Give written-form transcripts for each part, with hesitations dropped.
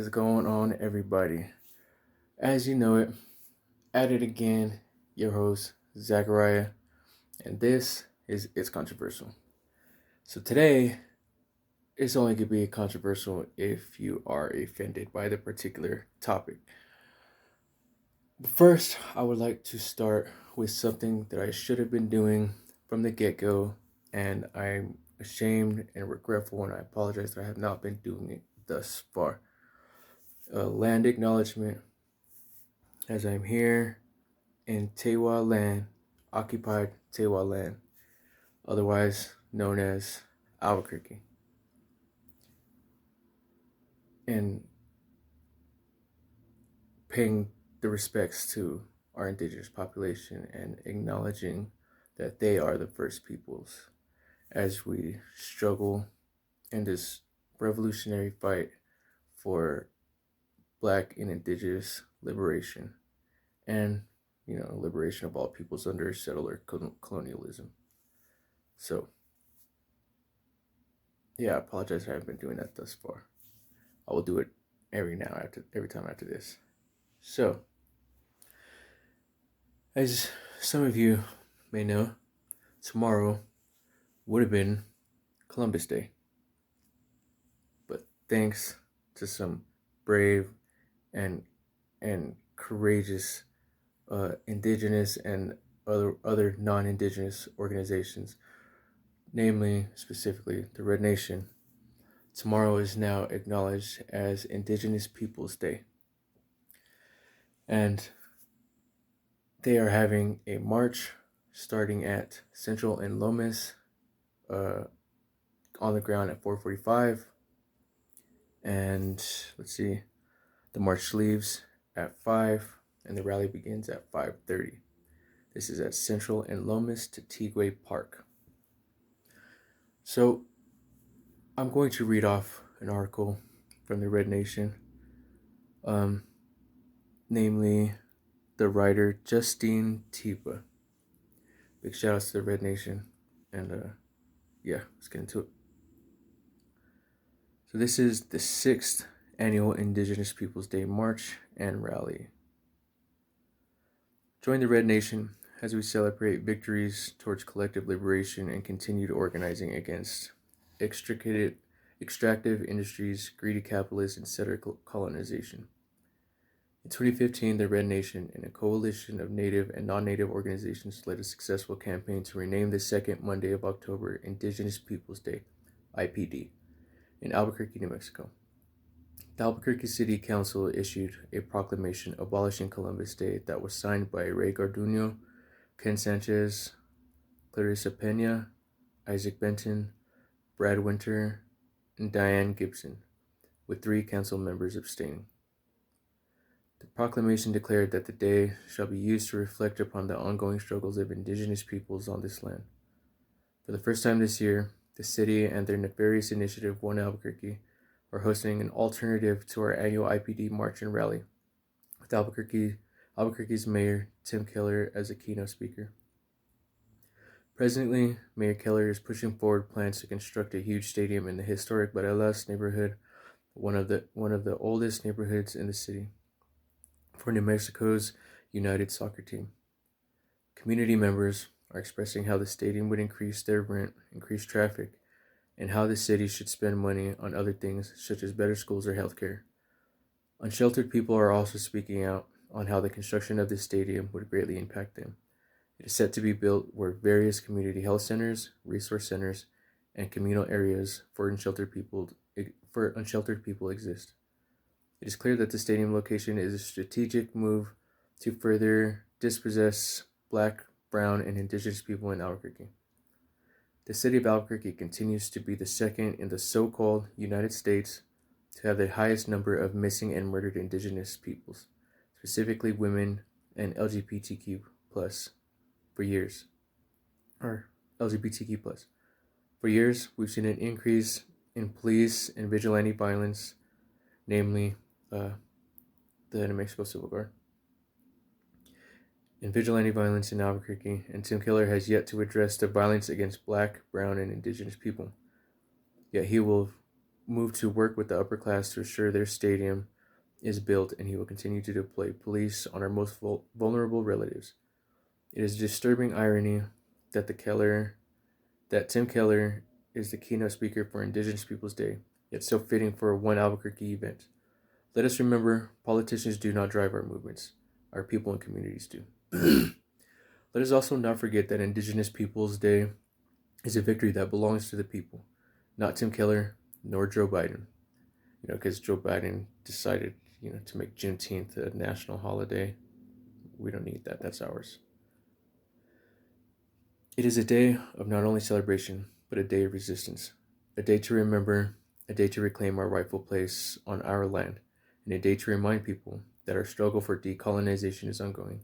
is going on, everybody? As you know it, at it again, your host, Zachariah, and this is It's Controversial. So today, it's only going to be controversial if you are offended by the particular topic. But first, I would like to start with something that I should have been doing from the get go, and I'm ashamed and regretful, and I apologize that I have not been doing it thus far. Land acknowledgement, as I'm here in Tewa land, occupied Tewa land, otherwise known as Albuquerque, and paying the respects to our indigenous population and acknowledging that they are the first peoples as we struggle in this revolutionary fight for Black and indigenous liberation and, liberation of all peoples under settler colonialism. So, yeah, I apologize I haven't been doing that thus far. I will do it every time after this. So, as some of you may know, tomorrow would have been Columbus Day. But thanks to some brave and courageous indigenous and other non-indigenous organizations, namely specifically the Red Nation, tomorrow is now acknowledged as Indigenous Peoples Day. And they are having a march starting at Central and Lomas on the ground at 4:45. And let's see, the march leaves at 5 and the rally begins at 5:30. This is at Central and Lomas to Tigway Park. So I'm going to read off an article from the Red Nation, namely the writer Justine Tipa. Big shout outs to the Red Nation. And let's get into it. So this is the 6th annual Indigenous Peoples Day March and Rally. Join the Red Nation as we celebrate victories towards collective liberation and continued organizing against extractive industries, greedy capitalists, and settler colonization. In 2015, the Red Nation and a coalition of Native and non-Native organizations led a successful campaign to rename the second Monday of October Indigenous Peoples Day, IPD, in Albuquerque, New Mexico. The Albuquerque City Council issued a proclamation abolishing Columbus Day that was signed by Ray Garduno, Ken Sanchez, Clarissa Pena, Isaac Benton, Brad Winter, and Diane Gibson, with 3 council members abstaining. The proclamation declared that the day shall be used to reflect upon the ongoing struggles of indigenous peoples on this land. For the first time this year, the city and their nefarious initiative, One Albuquerque, are hosting an alternative to our annual IPD March and Rally, with Albuquerque's Mayor Tim Keller as a keynote speaker. Presently, Mayor Keller is pushing forward plans to construct a huge stadium in the historic Barelas neighborhood, one of the oldest neighborhoods in the city, for New Mexico's United Soccer Team. Community members are expressing how the stadium would increase their rent, increase traffic, and how the city should spend money on other things such as better schools or healthcare. Unsheltered people are also speaking out on how the construction of this stadium would greatly impact them. It is set to be built where various community health centers, resource centers, and communal areas for unsheltered people exist. It is clear that the stadium location is a strategic move to further dispossess Black, Brown, and Indigenous people in Albuquerque. The city of Albuquerque continues to be the second in the so-called United States to have the highest number of missing and murdered Indigenous peoples, specifically women and LGBTQ+, for years. For years, we've seen an increase in police and vigilante violence, namely the New Mexico Civil Guard, and vigilante violence in Albuquerque, and Tim Keller has yet to address the violence against Black, Brown, and Indigenous people. Yet he will move to work with the upper class to ensure their stadium is built, and he will continue to deploy police on our most vulnerable relatives. It is a disturbing irony that Tim Keller is the keynote speaker for Indigenous Peoples Day, yet so fitting for one Albuquerque event. Let us remember, politicians do not drive our movements; our people and communities do. Let us also not forget that Indigenous Peoples Day is a victory that belongs to the people, not Tim Keller nor Joe Biden. Because Joe Biden decided, to make Juneteenth a national holiday. We don't need that. That's ours. It is a day of not only celebration, but a day of resistance. A day to remember, a day to reclaim our rightful place on our land, and a day to remind people that our struggle for decolonization is ongoing.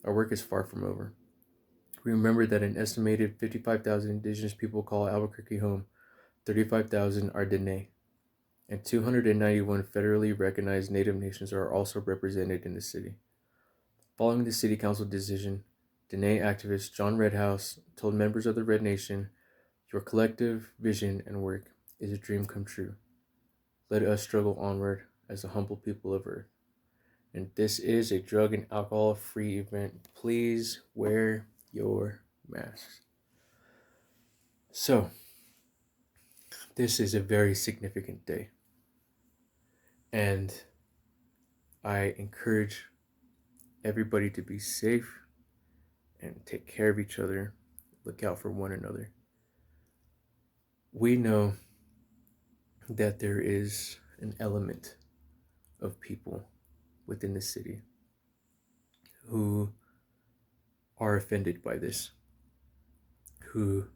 Our work is far from over. We remember that an estimated 55,000 Indigenous people call Albuquerque home, 35,000 are Dene, and 291 federally recognized Native nations are also represented in the city. Following the City Council decision, Dene activist John Redhouse told members of the Red Nation, "Your collective vision and work is a dream come true. Let us struggle onward as a humble people of Earth." And this is a drug and alcohol free event. Please wear your masks. So, this is a very significant day. And I encourage everybody to be safe and take care of each other, look out for one another. We know that there is an element of people within the city who are offended by this, who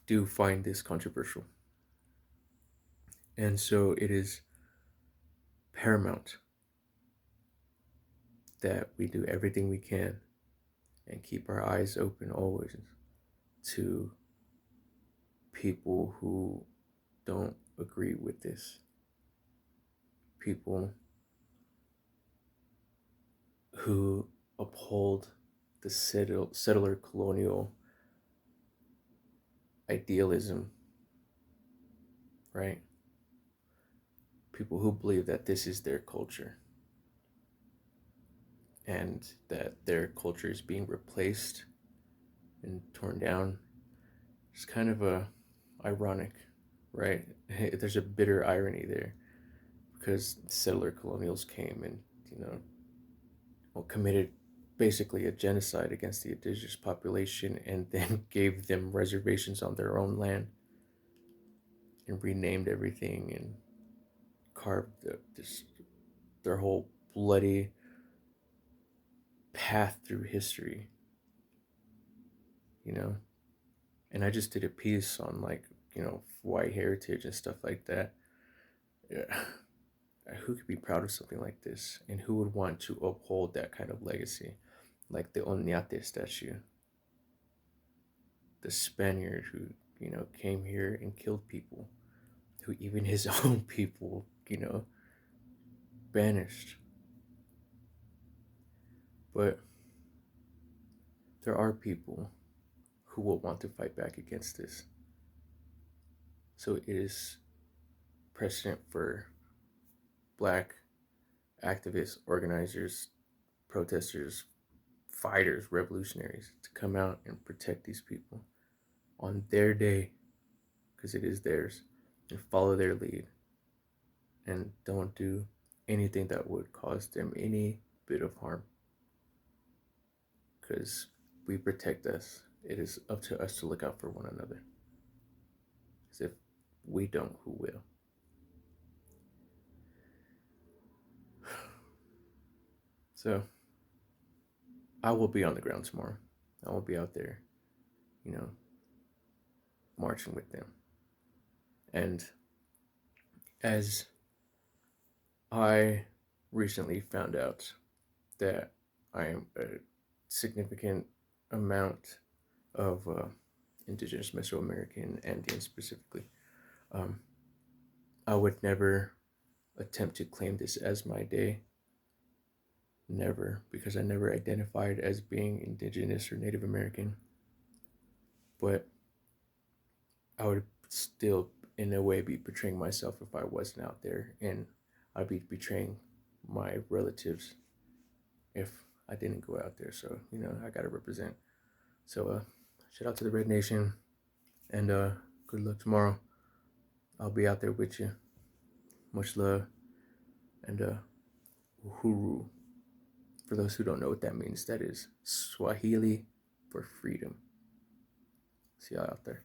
do find this controversial. And so it is paramount that we do everything we can and keep our eyes open always to people who don't agree with this. People who uphold the settler colonial idealism, right? People who believe that this is their culture and that their culture is being replaced and torn down. It's kind of ironic, right? There's a bitter irony there because settler colonials came and, committed basically a genocide against the indigenous population and then gave them reservations on their own land and renamed everything and carved their whole bloody path through history, and I just did a piece on white heritage and stuff like that. Yeah. Who could be proud of something like this, and who would want to uphold that kind of legacy, like the Oñate statue, the Spaniard who came here and killed people, who even his own people banished. But there are people who will want to fight back against this. So it is precedent for Black activists, organizers, protesters, fighters, revolutionaries to come out and protect these people on their day, because it is theirs, and follow their lead and don't do anything that would cause them any bit of harm, because we protect us. It is up to us to look out for one another, because if we don't, who will? So I will be on the ground tomorrow. I will be out there, marching with them. And as I recently found out that I am a significant amount of Indigenous Mesoamerican Andean specifically, I would never attempt to claim this as my day. Never, because I never identified as being Indigenous or Native American. But I would still in a way be betraying myself if I wasn't out there, and I'd be betraying my relatives if I didn't go out there. So I gotta represent. So shout out to the Red Nation, and good luck tomorrow. I'll be out there with you. Much love, and uhuru. For those who don't know what that means, that is Swahili for freedom. See y'all out there.